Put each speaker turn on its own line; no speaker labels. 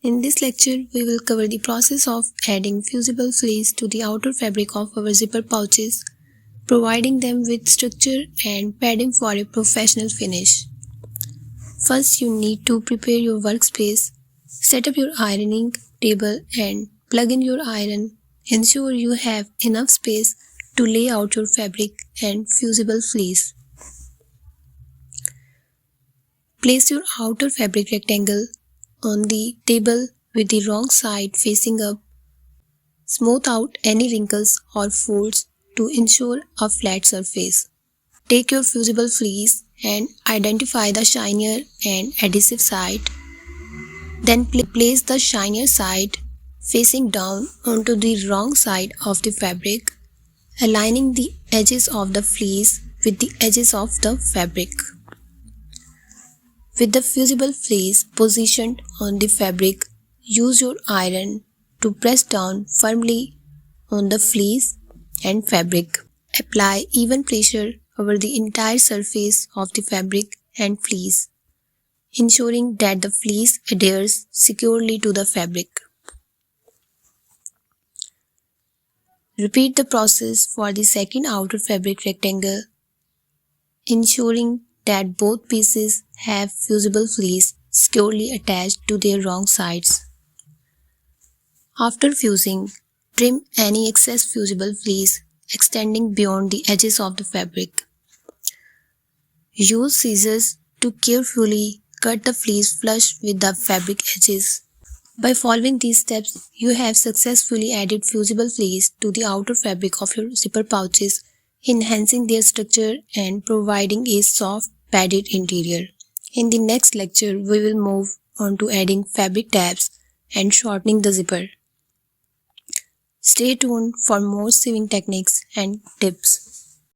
In this lecture, we will cover the process of adding fusible fleece to the outer fabric of our zipper pouches, providing them with structure and padding for a professional finish. First, you need to prepare your workspace, set up your ironing table and plug in your iron. Ensure you have enough space to lay out your fabric and fusible fleece. Place your outer fabric rectangle on the table with the wrong side facing up. Smooth out any wrinkles or folds to ensure a flat surface. Take your fusible fleece and identify the shinier and adhesive side. Then place the shinier side facing down onto the wrong side of the fabric, aligning the edges of the fleece with the edges of the fabric. With the fusible fleece positioned on the fabric, use your iron to press down firmly on the fleece and fabric. Apply even pressure over the entire surface of the fabric and fleece, ensuring that the fleece adheres securely to the fabric. Repeat the process for the second outer fabric rectangle, ensuring that both pieces have fusible fleece securely attached to their wrong sides. After fusing, trim any excess fusible fleece extending beyond the edges of the fabric. Use scissors to carefully cut the fleece flush with the fabric edges. By following these steps, you have successfully added fusible fleece to the outer fabric of your zipper pouches, enhancing their structure and providing a soft, padded interior. In the next lecture, we will move on to adding fabric tabs and shortening the zipper. Stay tuned for more sewing techniques and tips.